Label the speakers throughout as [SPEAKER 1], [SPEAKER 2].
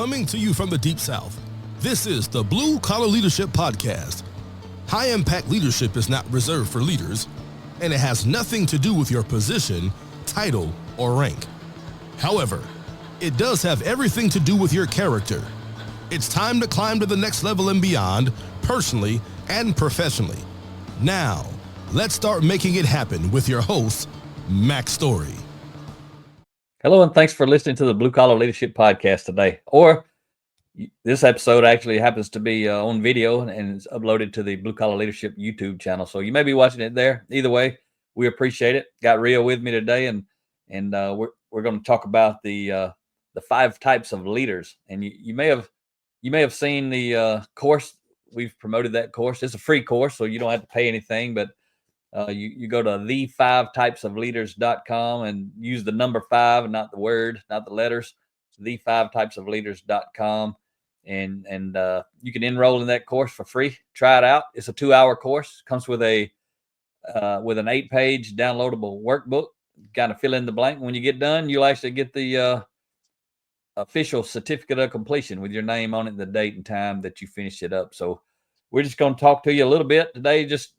[SPEAKER 1] Coming to you from the Deep South, this is the Blue Collar Leadership Podcast. High-impact leadership is not reserved for leaders, and it has nothing to do with your position, title, or rank. However, it does have everything to do with your character. It's time to climb to the next level and beyond, personally and professionally. Now, let's start making it happen with your host, Mack Story.
[SPEAKER 2] Hello, and thanks for listening to the Blue Collar Leadership Podcast today. Or this episode actually happens to be on video and it's uploaded to the Blue Collar Leadership YouTube channel. So you may be watching it there. Either way, we appreciate it. Got Ria with me today, and we're going to talk about the 5 types of leaders. And you may have seen the course. We've promoted that course. It's a free course, so you don't have to pay anything. But you go to the5typesofleaders.com and use the number 5 and not the word, not the letters. The5typesofleaders.com, and you can enroll in that course for free. Try it out. It's a 2-hour course. Comes with an 8-page downloadable workbook. Kind of fill in the blank. When you get done, you'll actually get the official certificate of completion with your name on it, the date and time that you finished it up. So we're just going to talk to you a little bit today. Just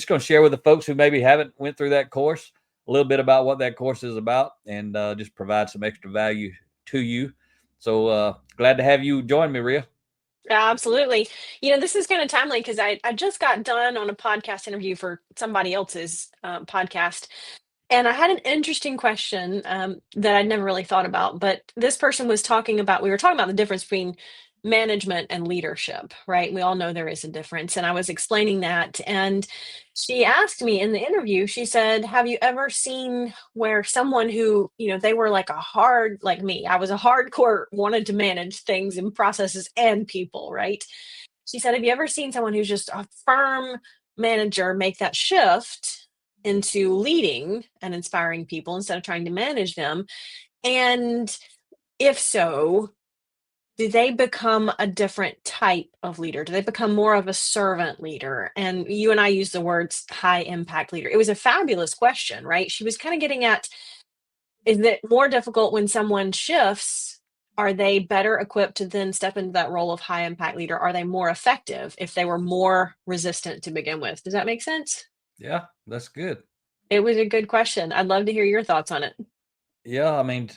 [SPEAKER 2] going to share with the folks who maybe haven't went through that course a little bit about what that course is about, and just provide some extra value to you. So glad to have you join me, Ria.
[SPEAKER 3] Absolutely. This is kind of timely because I just got done on a podcast interview for somebody else's podcast. And I had an interesting question that I'd never really thought about. But this person was we were talking about the difference between management and leadership, right? We all know there is a difference. And I was explaining that. And she asked me in the interview, she said, have you ever seen where someone who, they were like me, I was a hardcore, wanted to manage things and processes and people, right? She said, have you ever seen someone who's just a firm manager make that shift into leading and inspiring people instead of trying to manage them? And if so, do they become a different type of leader? Do they become more of a servant leader? And you and I use the words high impact leader. It was a fabulous question, right? She was kind of getting at, is it more difficult when someone shifts? Are they better equipped to then step into that role of high impact leader? Are they more effective if they were more resistant to begin with? Does that make sense?
[SPEAKER 2] Yeah, that's good.
[SPEAKER 3] It was a good question. I'd love to hear your thoughts on it.
[SPEAKER 2] Yeah, I mean,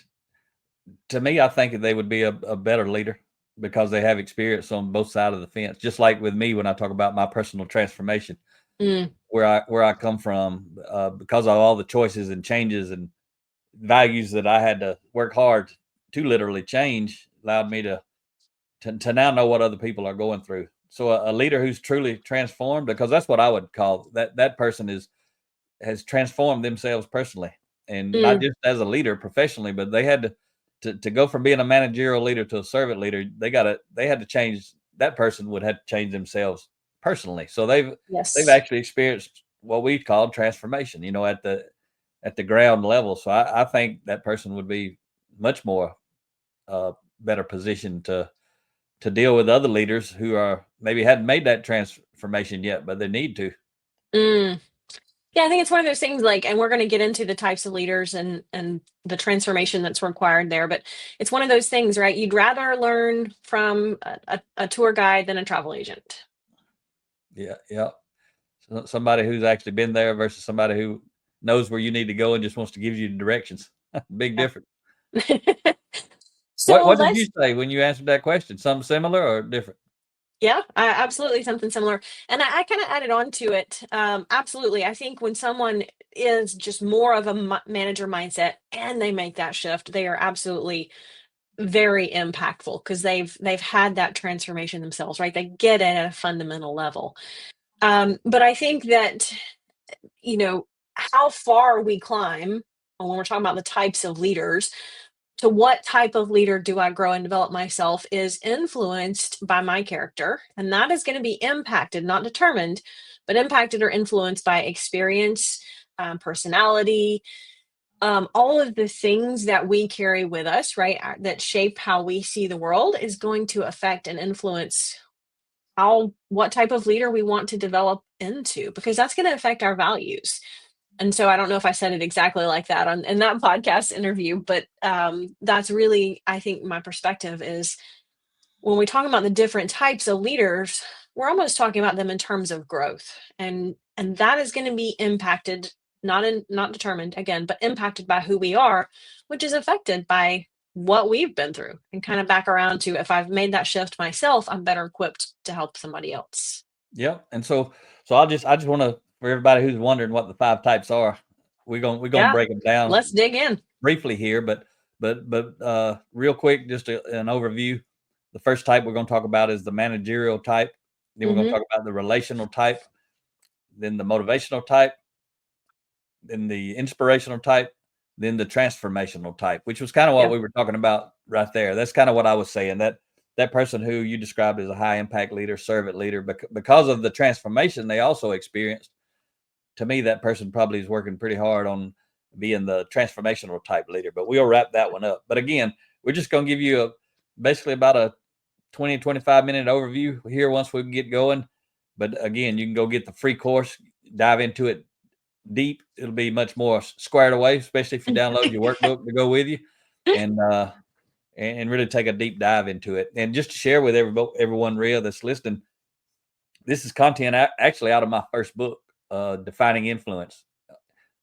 [SPEAKER 2] to me, I think they would be a better leader because they have experience on both sides of the fence. Just like with me, when I talk about my personal transformation, where I come from, because of all the choices and changes and values that I had to work hard to literally change, allowed me to now know what other people are going through. So a leader who's truly transformed, because that's what I would call that person has transformed themselves personally, and not just as a leader professionally, but they had to go from being a managerial leader to a servant leader. They had to change. That person would have to change themselves personally. So they've actually experienced what we call transformation, at the ground level. So I think that person would be much more better positioned to deal with other leaders who are maybe hadn't made that transformation yet, but they need to.
[SPEAKER 3] Yeah, I think it's one of those things and we're going to get into the types of leaders and the transformation that's required there. But it's one of those things, right? You'd rather learn from a tour guide than a travel agent.
[SPEAKER 2] Yeah. So somebody who's actually been there versus somebody who knows where you need to go and just wants to give you directions. Big difference.
[SPEAKER 3] So
[SPEAKER 2] what did you say when you answered that question? Something similar or different?
[SPEAKER 3] Yeah, absolutely something similar. And I kind of added on to it. Absolutely. I think when someone is just more of a manager mindset and they make that shift, they are absolutely very impactful because they've had that transformation themselves, right? They get it at a fundamental level. But I think that, how far we climb when we're talking about the types of leaders, to what type of leader do I grow and develop myself is influenced by my character. And that is going to be impacted, not determined, but impacted or influenced by experience, personality, all of the things that we carry with us, right, that shape how we see the world is going to affect and influence what type of leader we want to develop into, because that's going to affect our values. And so I don't know if I said it exactly like that in that podcast interview, but that's really, I think my perspective is when we talk about the different types of leaders, we're almost talking about them in terms of growth. And that is going to be impacted, not determined again, but impacted by who we are, which is affected by what we've been through. And kind of back around to, if I've made that shift myself, I'm better equipped to help somebody else.
[SPEAKER 2] Yep. And so I just want to, for everybody who's wondering what the 5 types are, we're gonna break them down.
[SPEAKER 3] Let's dig in
[SPEAKER 2] briefly here, but real quick, just an overview. The first type we're going to talk about is the managerial type. Then we're going to talk about the relational type, then the motivational type, then the inspirational type, then the transformational type, which was kind of what we were talking about right there. That's kind of what I was saying, that person who you described as a high impact leader, servant leader, because of the transformation they also experienced. To me, that person probably is working pretty hard on being the transformational type leader, but we'll wrap that one up. But again, we're just going to give you basically about a 20, 25 minute overview here once we get going. But again, you can go get the free course, dive into it deep. It'll be much more squared away, especially if you download your workbook to go with you and really take a deep dive into it. And just to share with everyone, Ria, that's listening, this is content actually out of my first book, Defining Influence.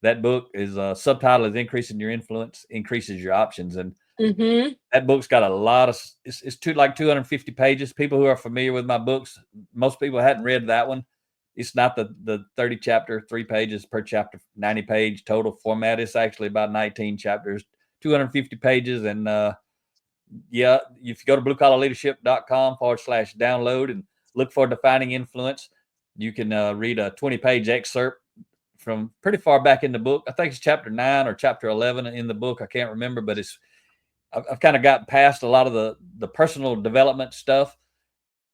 [SPEAKER 2] That book is subtitle is Increasing Your Influence Increases Your Options. And that book's got a lot of, it's 250 pages. People who are familiar with my books, most people hadn't read that one. It's not the 30 chapter, 3 pages per chapter, 90 page total format. It's actually about 19 chapters, 250 pages. And if you go to bluecollarleadership.com/download and look for Defining Influence, you can read a 20-page excerpt from pretty far back in the book. I think it's chapter 9 or chapter 11 in the book. I can't remember, but I've kind of gotten past a lot of the personal development stuff.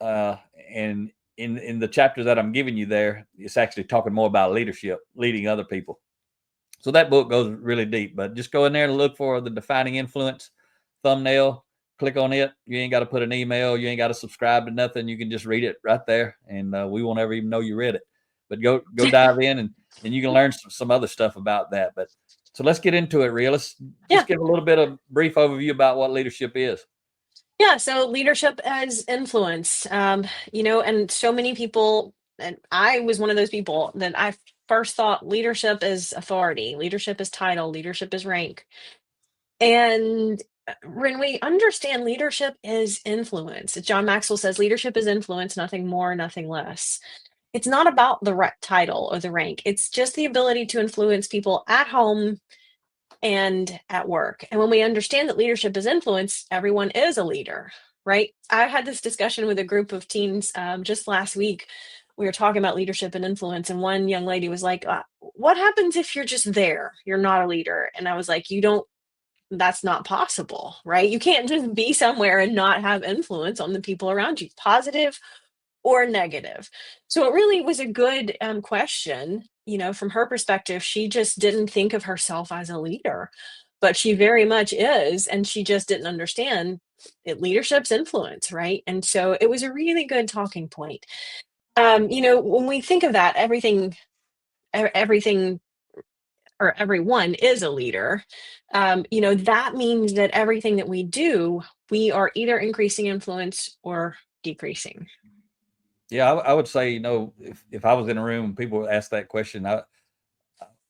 [SPEAKER 2] And in the chapters that I'm giving you there, it's actually talking more about leadership, leading other people. So that book goes really deep, but just go in there and look for the Defining Influence thumbnail, click on it. You ain't got to put an email. You ain't got to subscribe to nothing. You can just read it right there. And we won't ever even know you read it, but go dive in and you can learn some other stuff about that. But so let's get into it, Ria. Let's just give a little bit of brief overview about what leadership is.
[SPEAKER 3] Yeah, so leadership as influence, and so many people, and I was one of those people that I first thought leadership is authority, leadership is title, leadership is rank. And when we understand leadership is influence, John Maxwell says leadership is influence, nothing more, nothing less. It's not about the title or the rank. It's just the ability to influence people at home and at work. And when we understand that leadership is influence, everyone is a leader, right? I had this discussion with a group of teens just last week. We were talking about leadership and influence, and one young lady was like, what happens if you're just there? You're not a leader. And I was like, that's not possible, right? You can't just be somewhere and not have influence on the people around you, positive or negative. So it really was a good question. From her perspective, she just didn't think of herself as a leader, but she very much is. And she just didn't understand leadership's influence, right? And so it was a really good talking point. When we think of that, everything or everyone is a leader. That means that everything that we do, we are either increasing influence or decreasing.
[SPEAKER 2] Yeah, I would say, if I was in a room and people ask that question, I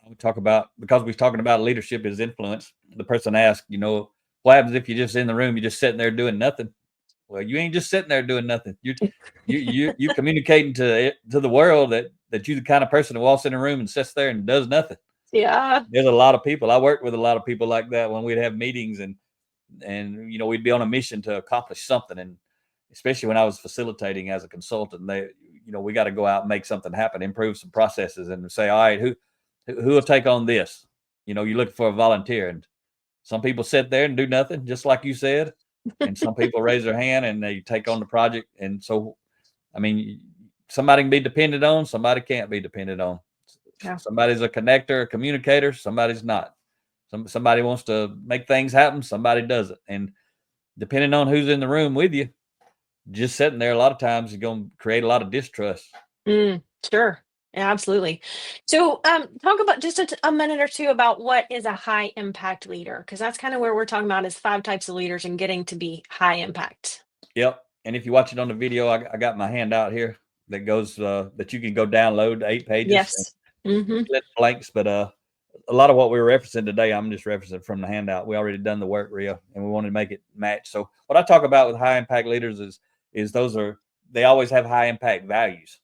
[SPEAKER 2] would talk about, because we're talking about leadership is influence. The person asked, what happens if you're just in the room, you're just sitting there doing nothing? Well, you ain't just sitting there doing nothing. You communicating to the world that you're the kind of person who walks in a room and sits there and does nothing.
[SPEAKER 3] Yeah.
[SPEAKER 2] There's a lot of people. I worked with a lot of people like that when we'd have meetings and we'd be on a mission to accomplish something. And especially when I was facilitating as a consultant, we got to go out and make something happen, improve some processes, and say, all right, who will take on this? You're looking for a volunteer, and some people sit there and do nothing, just like you said, and some people raise their hand and they take on the project. And so, somebody can be depended on, somebody can't be depended on. Yeah. Somebody's a connector, a communicator, somebody's not. Somebody wants to make things happen, somebody doesn't. And depending on who's in the room with you, just sitting there a lot of times is going to create a lot of distrust.
[SPEAKER 3] Sure. Absolutely. So, talk about just a minute or two about what is a high impact leader, because that's kind of where we're talking about is 5 types of leaders and getting to be high impact.
[SPEAKER 2] Yep. And if you watch it on the video, I got my handout here that goes that you can go download 8 pages and
[SPEAKER 3] Yes. Mm-hmm.
[SPEAKER 2] fill in blanks. But a lot of what we were referencing today, I'm just referencing from the handout. We already done the work, Ria, and we wanted to make it match. So what I talk about with high impact leaders is they always have high impact values.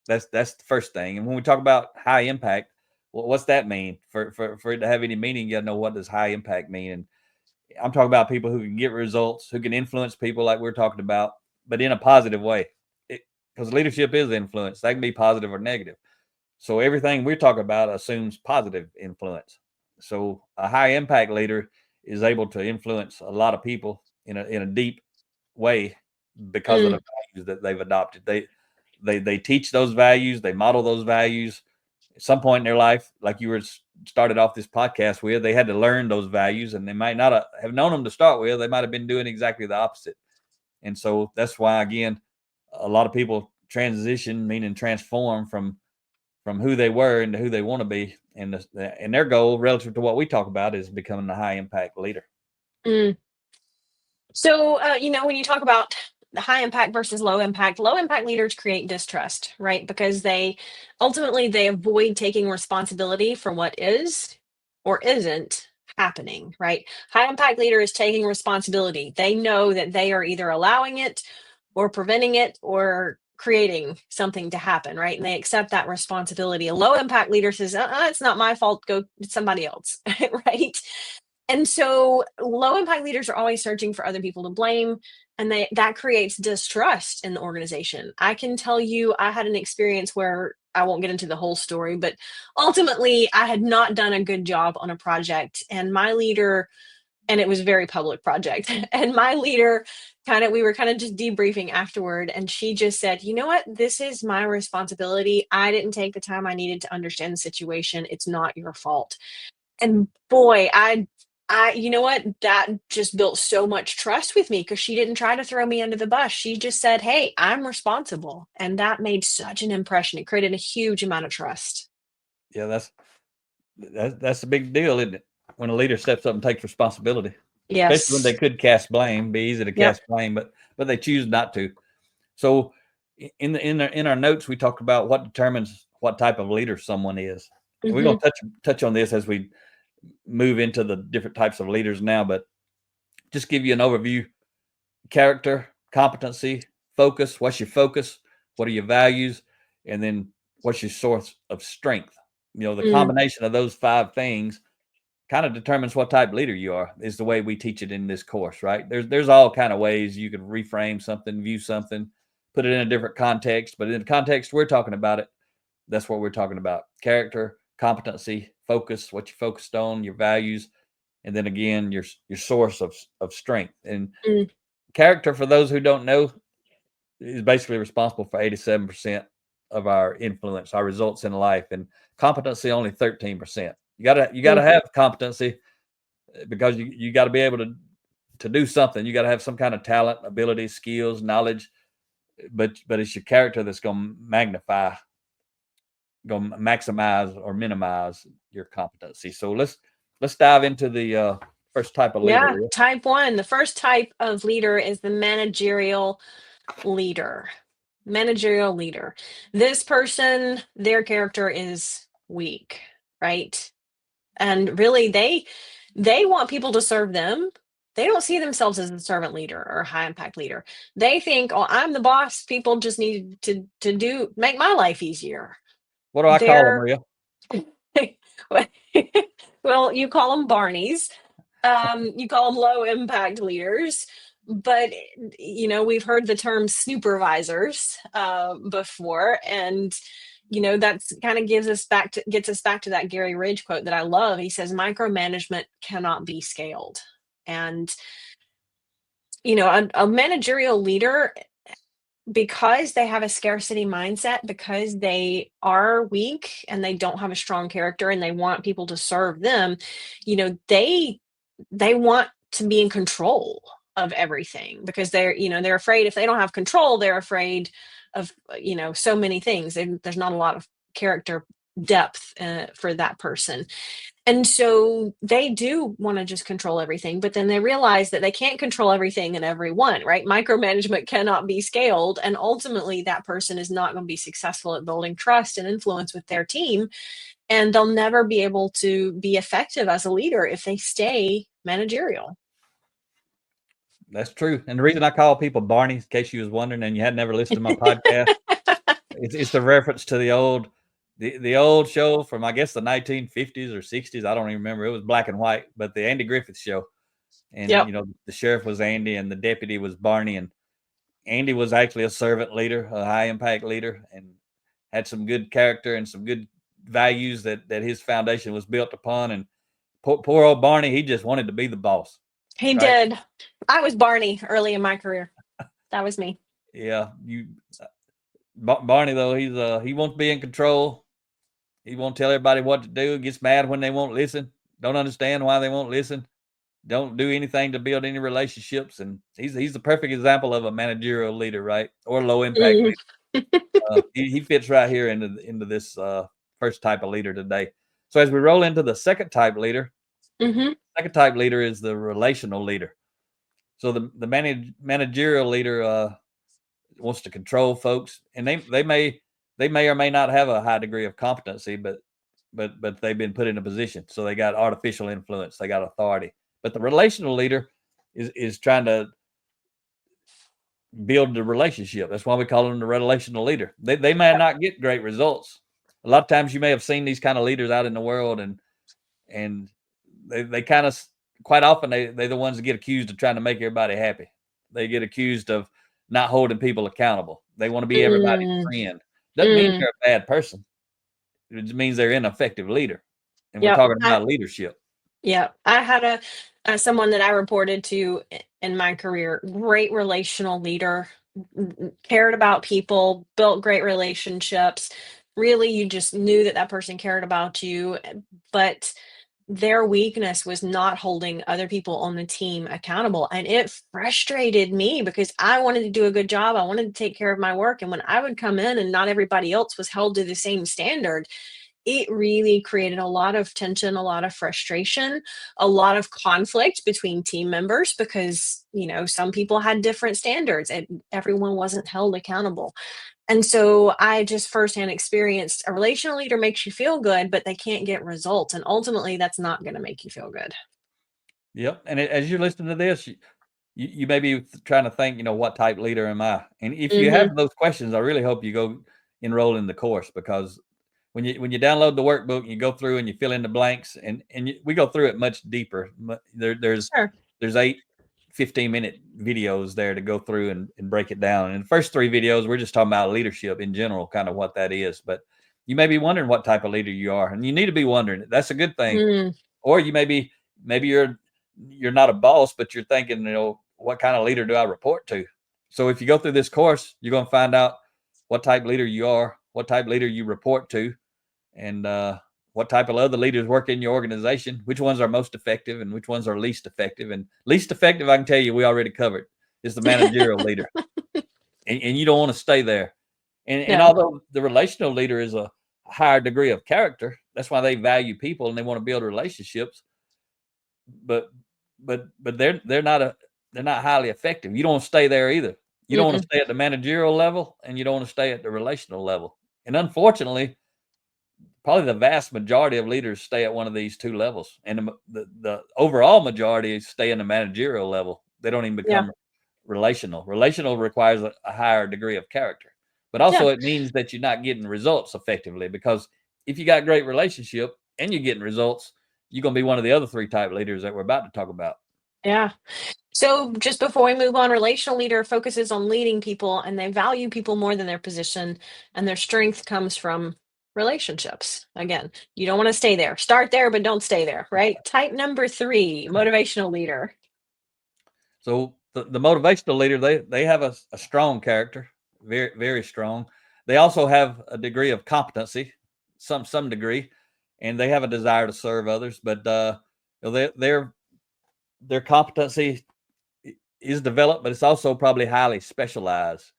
[SPEAKER 2] That's the first thing. And when we talk about high impact, well, what's that mean? For it to have any meaning, you gotta know, what does high impact mean? And I'm talking about people who can get results, who can influence people like we're talking about, but in a positive way. Because leadership is influence. That can be positive or negative. So everything we're talking about assumes positive influence. So a high impact leader is able to influence a lot of people in a deep way because of the values that they've adopted. They teach those values, they model those values. At some point in their life, like you were started off this podcast with, they had to learn those values, and they might not have known them to start with. They might have been doing exactly the opposite. And so that's why, again, a lot of people transition, meaning transform from who they were into who they want to be. And their goal relative to what we talk about is becoming a high impact leader.
[SPEAKER 3] Mm. So, when you talk about the high impact versus low impact leaders create distrust, right? Because they avoid taking responsibility for what is or isn't happening, right? High impact leader is taking responsibility. They know that they are either allowing it or preventing it or creating something to happen, right? And they accept that responsibility. A low impact leader says, it's not my fault, go somebody else, right? And so low impact leaders are always searching for other people to blame, and that creates distrust in the organization. I can tell you, I had an experience where I won't get into the whole story, but ultimately I had not done a good job on a project, and my leader, and it was a very public project, and my leader we were kind of just debriefing afterward, and she just said, "You know what? This is my responsibility. I didn't take the time I needed to understand the situation. It's not your fault." And boy, you know what? That just built so much trust with me because she didn't try to throw me under the bus. She just said, "Hey, I'm responsible." And that made such an impression. It created a huge amount of trust.
[SPEAKER 2] Yeah, that's a big deal, isn't it? When a leader steps up and takes responsibility, especially when they
[SPEAKER 3] Yes.
[SPEAKER 2] could cast blame, be easy to
[SPEAKER 3] Yep.
[SPEAKER 2] cast blame, but they choose not to. So in our notes, we talked about what determines what type of leader someone is. And we're
[SPEAKER 3] Hmm.
[SPEAKER 2] going to touch on this as we move into the different types of leaders now, but just give you an overview: character, competency, focus. What's your focus? What are your values? And then what's your source of strength? The
[SPEAKER 3] Mm.
[SPEAKER 2] combination of those 5 things kind of determines what type of leader you are, is the way we teach it in this course, right? There's all kind of ways you could reframe something, view something, put it in a different context, but in the context we're talking about it, that's what we're talking about: character, competency, focus, what you focused on, your values, and then again your source of strength. And
[SPEAKER 3] Mm.
[SPEAKER 2] character, for those who don't know, is basically responsible for 87% of our influence, our results in life, and competency only 13%. You gotta
[SPEAKER 3] Mm.
[SPEAKER 2] have competency because you got to be able to do something. You got to have some kind of talent, ability, skills, knowledge, but it's your character that's going to maximize or minimize your competency. So let's dive into the first type of leader.
[SPEAKER 3] Yeah. Type 1. The first type of leader is the managerial leader. Managerial leader. This person, their character is weak, right? And really they want people to serve them. They don't see themselves as a servant leader or a high impact leader. They think, "Oh, I'm the boss. People just need to do make my life easier."
[SPEAKER 2] What do I call them,
[SPEAKER 3] They're
[SPEAKER 2] Maria?
[SPEAKER 3] well, you call them Barneys. You call them low impact leaders, but we've heard the term supervisors before, and that's kind of gets us back to that Gary Ridge quote that I love. He says, "Micromanagement cannot be scaled." And a managerial leader, because they have a scarcity mindset, because they are weak and they don't have a strong character and they want people to serve them, they want to be in control. of everything, because they're afraid if they don't have control, they're afraid of, so many things. There's not a lot of character depth for that person. And so they do want to just control everything, but then they realize that they can't control everything and everyone, right? Micromanagement cannot be scaled. And ultimately, that person is not going to be successful at building trust and influence with their team. And they'll never be able to be effective as a leader if they stay managerial.
[SPEAKER 2] That's true. And the reason I call people Barney, in case you was wondering and you had never listened to my podcast, it's the reference to the old show from, I guess, the 1950s or 60s. I don't even remember. It was black and white, but the Andy Griffith Show. And,
[SPEAKER 3] Yep.
[SPEAKER 2] The sheriff was Andy and the deputy was Barney. And Andy was actually a servant leader, a high impact leader, and had some good character and some good values that his foundation was built upon. And poor old Barney, he just wanted to be the boss.
[SPEAKER 3] He
[SPEAKER 2] right?
[SPEAKER 3] did. I was Barney early in my career. That was me.
[SPEAKER 2] Yeah. Barney, though, he wants to be in control. He won't tell everybody what to do. Gets mad when they won't listen. Don't understand why they won't listen. Don't do anything to build any relationships. And he's the perfect example of a managerial leader, right? Or low impact leader. He fits right here into this first type of leader today. So as we roll into the second type leader, second type leader is the relational leader. So the managerial leader wants to control folks, and they may or may not have a high degree of competency, but they've been put in a position, so they got artificial influence, they got authority. But the relational leader is trying to build the relationship. That's why we call them the relational leader. They may not get great results. A lot of times you may have seen these kind of leaders out in the world, and they kind of, quite often they're the ones that get accused of trying to make everybody happy. They get accused of not holding people accountable. They want to be everybody's friend. Doesn't mean they're a bad person. It just means they're an ineffective leader. And we're talking about leadership.
[SPEAKER 3] Yeah. I had someone that I reported to in my career, great relational leader, cared about people, built great relationships. Really, you just knew that person cared about you, but their weakness was not holding other people on the team accountable. And it frustrated me because I wanted to do a good job. I wanted to take care of my work. And when I would come in and not everybody else was held to the same standard, it really created a lot of tension, a lot of frustration, a lot of conflict between team members because, some people had different standards and everyone wasn't held accountable. And so I just firsthand experienced a relational leader makes you feel good, but they can't get results. And ultimately, that's not going to make you feel good.
[SPEAKER 2] Yep. And as you're listening to this, you may be trying to think, what type leader am I? And if you have those questions, I really hope you go enroll in the course, because when you download the workbook and you go through and you fill in the blanks, and we go through it much deeper. There's 8 15-minute videos there to go through and break it down. And the first 3 videos, we're just talking about leadership in general, kind of what that is. But you may be wondering what type of leader you are, and you need to be wondering. That's a good thing. Or you maybe you're not a boss, but you're thinking, what kind of leader do I report to? So if you go through this course, you're going to find out what type leader you are, what type leader you report to, and what type of other leaders work in your organization, which ones are most effective and which ones are least effective. And least effective, I can tell you, we already covered, is the managerial leader. And you don't want to stay there. And although the relational leader is a higher degree of character, that's why they value people and they want to build relationships. But they're not highly effective. You don't want to stay there either. You don't want to stay at the managerial level, and you don't want to stay at the relational level. And unfortunately, probably the vast majority of leaders stay at one of these 2 levels, and the overall majority stay in the managerial level. They don't even become relational. Relational requires a higher degree of character, but also it means that you're not getting results effectively, because if you got great relationship and you're getting results, you're going to be one of the other 3 type leaders that we're about to talk about.
[SPEAKER 3] Yeah. So just before we move on, relational leader focuses on leading people, and they value people more than their position, and their strength comes from relationships. Again, you don't want to stay there. Start there, but don't stay there, right? Type number 3, motivational leader.
[SPEAKER 2] So the motivational leader, they have a strong character, very, very strong. They also have a degree of competency, some degree, and they have a desire to serve others. But their competency is developed, but it's also probably highly specialized.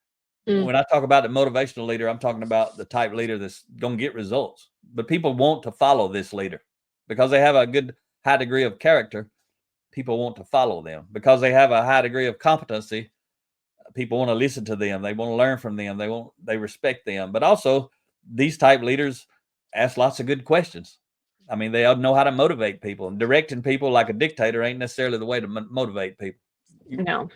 [SPEAKER 3] Mm.
[SPEAKER 2] When I talk about the motivational leader, I'm talking about the type leader that's going to get results. But people want to follow this leader because they have a good high degree of character. People want to follow them because they have a high degree of competency. People want to listen to them. They want to learn from them. They respect them. But also, these type leaders ask lots of good questions. I mean, they know how to motivate people, and directing people like a dictator ain't necessarily the way to motivate people.
[SPEAKER 3] No.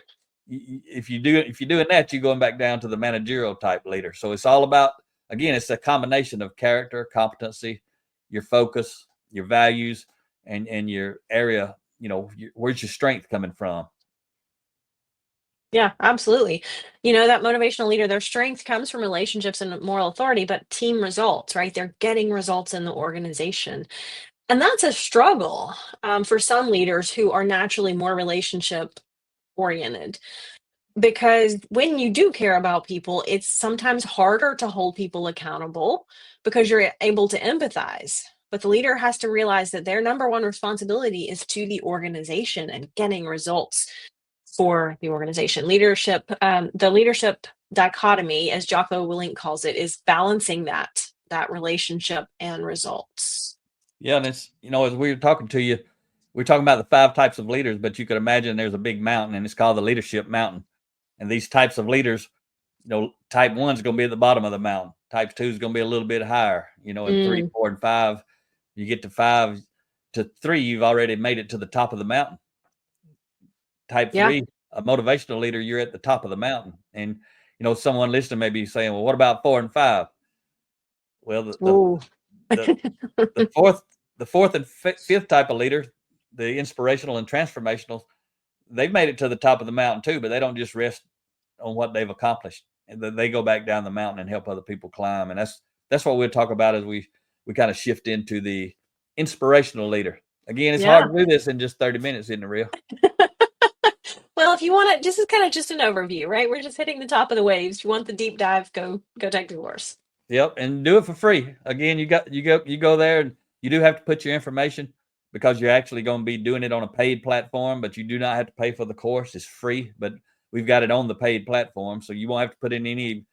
[SPEAKER 2] If you're doing that, you're going back down to the managerial type leader. So it's all about, again, it's a combination of character, competency, your focus, your values, and your area. Where's your strength coming from?
[SPEAKER 3] Yeah, absolutely. That motivational leader, their strength comes from relationships and moral authority, but team results, right? They're getting results in the organization. And that's a struggle for some leaders who are naturally more relationship oriented. Because when you do care about people, it's sometimes harder to hold people accountable because you're able to empathize. But the leader has to realize that their number one responsibility is to the organization and getting results for the organization. The leadership dichotomy, as Jocko Willink calls it, is balancing that relationship and results.
[SPEAKER 2] Yeah, and it's as we were talking to you, we're talking about the 5 types of leaders, but you could imagine there's a big mountain, and it's called the leadership mountain. And these types of leaders, type 1 is going to be at the bottom of the mountain. Type 2 is going to be a little bit higher. And 3, 4, and 5, you get to 5 to 3, you've already made it to the top of the mountain. Type 3, a motivational leader, you're at the top of the mountain. And someone listening may be saying, well, what about 4 and 5? Well, the fourth and fifth type of leader, the inspirational and transformational, they've made it to the top of the mountain too, but they don't just rest on what they've accomplished. And they go back down the mountain and help other people climb. And that's what we'll talk about as we kind of shift into the inspirational leader. Again, it's hard to do this in just 30 minutes, isn't it, Ria?
[SPEAKER 3] Well, if you want it, this is kind of just an overview, right? We're just hitting the top of the waves. If you want the deep dive, go take the course.
[SPEAKER 2] Yep, and do it for free. Again, you go there, and you do have to put your information because you're actually going to be doing it on a paid platform, but you do not have to pay for the course. It's free, but we've got it on the paid platform, so you won't have to put in any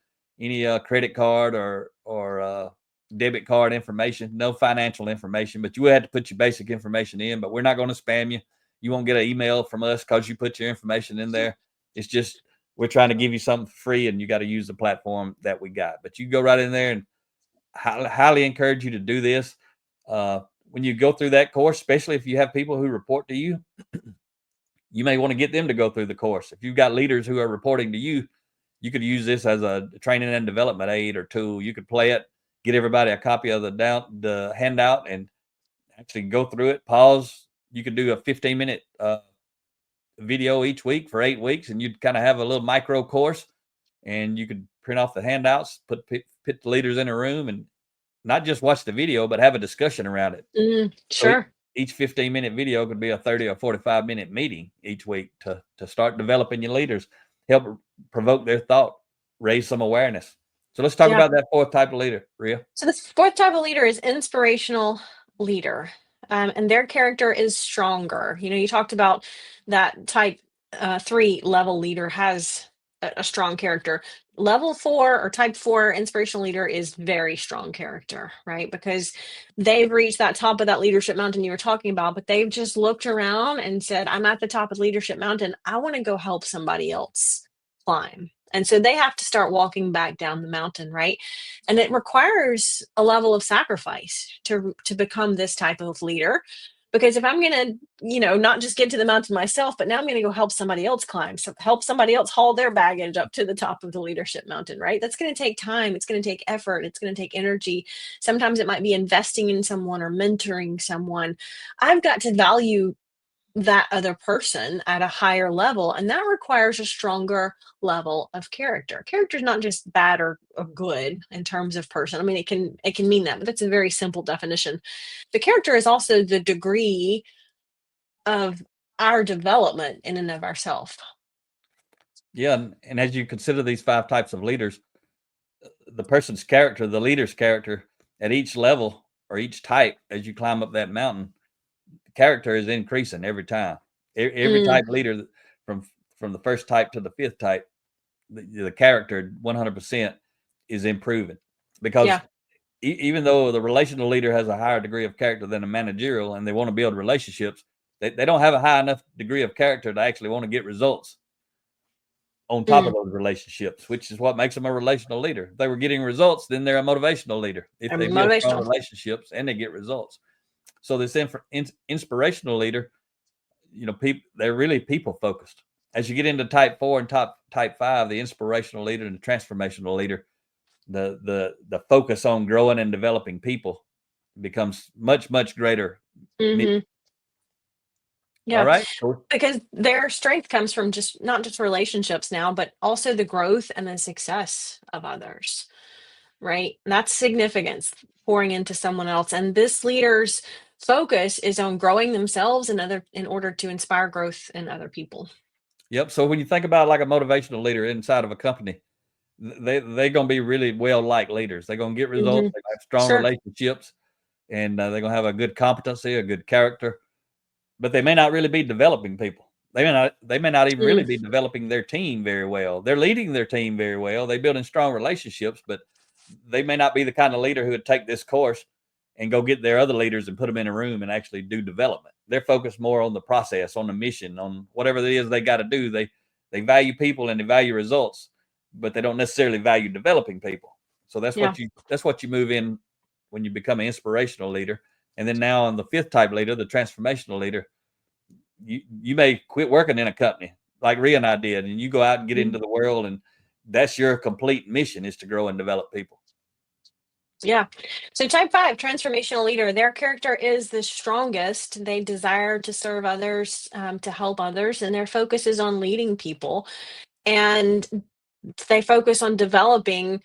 [SPEAKER 2] credit card or debit card information, no financial information, but you will have to put your basic information in. But we're not going to spam you. You won't get an email from us because you put your information in there. It's just we're trying to give you something free, and you got to use the platform that we got. But you go right in there, and highly encourage you to do this. When you go through that course, especially if you have people who report to you, you may want to get them to go through the course. If you've got leaders who are reporting to you, you could use this as a training and development aid or tool. You could play it, get everybody a copy of the handout, and actually go through it, pause. You could do a 15-minute video each week for 8 weeks, and you'd kind of have a little micro course, and you could print off the handouts, put the leaders in a room, and not just watch the video, but have a discussion around it.
[SPEAKER 3] Sure.
[SPEAKER 2] So each 15-minute video could be a 30 or 45-minute meeting each week to start developing your leaders, help provoke their thought, raise some awareness. So let's talk about that 4th type of leader, Ria.
[SPEAKER 3] So this 4th type of leader is inspirational leader. And their character is stronger. You talked about that type 3 level leader has a strong character. Level 4 or type 4 inspirational leader is very strong character, right? Because they've reached that top of that leadership mountain you were talking about, but they've just looked around and said, I'm at the top of the leadership mountain. I want to go help somebody else climb. And so they have to start walking back down the mountain, right? And it requires a level of sacrifice to become this type of leader. Because if I'm going to, not just get to the mountain myself, but now I'm going to go help somebody else climb, so help somebody else haul their baggage up to the top of the leadership mountain, right? That's going to take time. It's going to take effort. It's going to take energy. Sometimes it might be investing in someone or mentoring someone. I've got to value that other person at a higher level, and that requires a stronger level of character. Character is not just bad or good in terms of person. I mean, it can mean that, but that's a very simple definition. The character is also the degree of our development in and of ourselves.
[SPEAKER 2] Yeah, and as you consider these 5 types of leaders, the person's character, the leader's character at each level or each type, as you climb up that mountain, character is increasing every time. Every type leader from from the first type to the fifth type, the character 100% is improving, because even though the relational leader has a higher degree of character than a managerial, and they want to build relationships, they don't have a high enough degree of character to actually want to get results on top of those relationships, which is what makes them a relational leader. If they were getting results, then they're a motivational leader. If they build strong relationships and they get results. So this inspirational leader, they're really people focused. As you get into type 4 and type 5, the inspirational leader and the transformational leader, the focus on growing and developing people becomes much, much greater.
[SPEAKER 3] Yeah.
[SPEAKER 2] All right.
[SPEAKER 3] Because their strength comes from not just relationships now, but also the growth and the success of others, right? And that's significance, pouring into someone else. And this leader's focus is on growing themselves in order to inspire growth in other people.
[SPEAKER 2] Yep. So when you think about like a motivational leader inside of a company, they're going to be really well-liked leaders. They're going to get results. They have strong relationships, and they're going to have a good competency, a good character. But they may not really be developing people. They may not even really be developing their team very well. They're leading their team very well. They're building strong relationships, but they may not be the kind of leader who would take this course and go get their other leaders and put them in a room and actually do development. They're focused more on the process, on the mission, on whatever it is they got to do. They value people and they value results, but they don't necessarily value developing people. So that's what you move in when you become an inspirational leader. And then now on the fifth type leader, the transformational leader, you may quit working in a company like Ria and I did, and you go out and get into the world, and that's your complete mission, is to grow and develop people.
[SPEAKER 3] Yeah. So type 5, transformational leader, their character is the strongest. They desire to serve others, to help others, and their focus is on leading people. And they focus on developing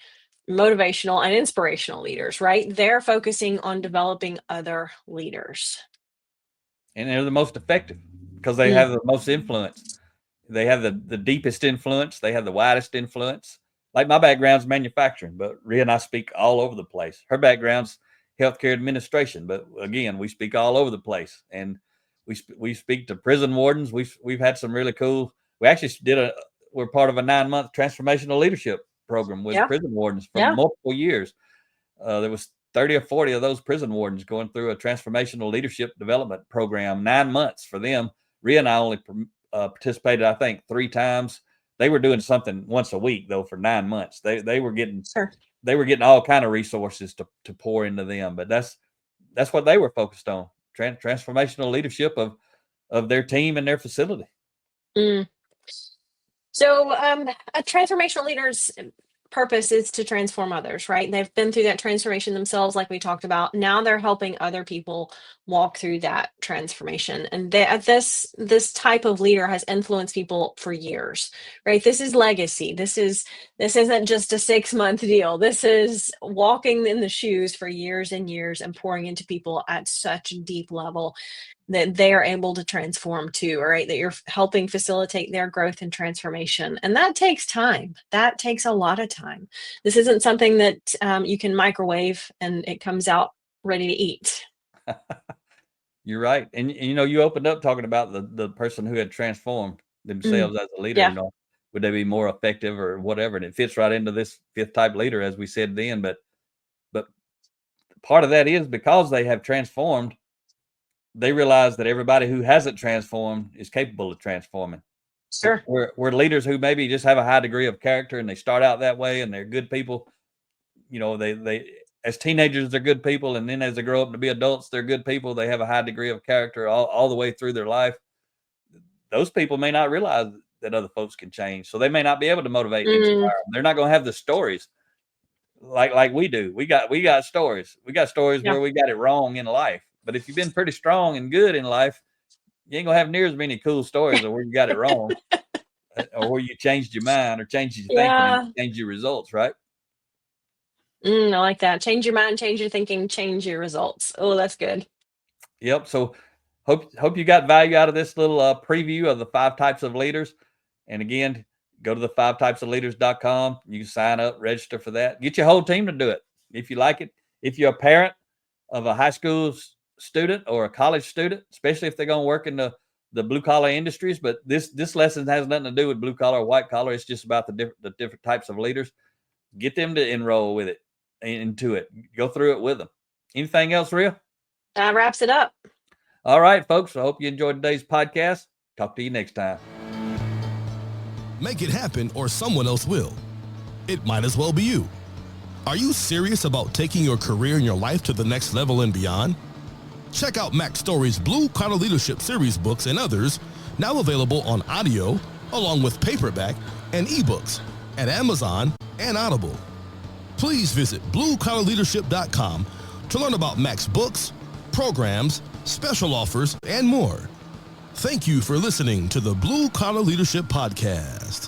[SPEAKER 3] motivational and inspirational leaders, right? They're focusing on developing other leaders.
[SPEAKER 2] And they're the most effective because they have the most influence. They have the deepest influence. They have the widest influence. Like my background's manufacturing, but Ria and I speak all over the place. Her background's healthcare administration, but again, we speak all over the place. And we speak to prison wardens. We've had some really cool. We actually we're part of a 9-month transformational leadership program with prison wardens for multiple years. There was 30 or 40 of those prison wardens going through a transformational leadership development program, 9 months for them. Ria and I only participated, I think, 3 times. They were doing something once a week though for 9 months. They were getting all kind of resources to pour into them. But that's what they were focused on: transformational leadership of their team and their facility.
[SPEAKER 3] So a transformational leader's purpose is to transform others, right? They've been through that transformation themselves, like we talked about. Now they're helping other people walk through that transformation. And this type of leader has influenced people for years, right? This is legacy. This isn't just a 6-month deal. This is walking in the shoes for years and years and pouring into people at such a deep level that they are able to transform too, right? That you're helping facilitate their growth and transformation. And that takes time. That takes a lot of time. This isn't something that you can microwave and it comes out ready to eat.
[SPEAKER 2] You're right. And you opened up talking about the person who had transformed themselves as a leader. Would they be more effective or whatever? And it fits right into this fifth type leader, as we said then. But part of that is because they have transformed, they realize that everybody who hasn't transformed is capable of transforming.
[SPEAKER 3] Sure.
[SPEAKER 2] We're leaders who maybe just have a high degree of character and they start out that way and they're good people. They as teenagers, they're good people. And then as they grow up to be adults, they're good people. They have a high degree of character all the way through their life. Those people may not realize that other folks can change. So they may not be able to motivate and inspire them. They're not going to have the stories like we do. We got stories. We got stories where we got it wrong in life. But if you've been pretty strong and good in life, you ain't gonna have near as many cool stories of where you got it wrong, or where you changed your mind or changed your thinking and changed your results, right?
[SPEAKER 3] I like that. Change your mind, change your thinking, change your results. Oh, that's good.
[SPEAKER 2] Yep. So hope you got value out of this little preview of the 5 types of leaders. And again, go to the 5typesofleaders.com. You can sign up, register for that. Get your whole team to do it if you like it. If you're a parent of a high school student or a college student, especially if they're going to work in the the blue collar industries, but this lesson has nothing to do with blue collar or white collar. It's just about the different types of leaders. Get them to enroll with it, into it. Go through it with them. Anything else, Ria?
[SPEAKER 3] That wraps it up.
[SPEAKER 2] All right, folks. I hope you enjoyed today's podcast. Talk to you next time.
[SPEAKER 1] Make it happen or someone else will. It might as well be you. Are you serious about taking your career and your life to the next level and beyond? Check out Mack Story's Blue Collar Leadership Series books and others, now available on audio, along with paperback and ebooks at Amazon and Audible. Please visit bluecollarleadership.com to learn about Mack's books, programs, special offers, and more. Thank you for listening to the Blue Collar Leadership Podcast.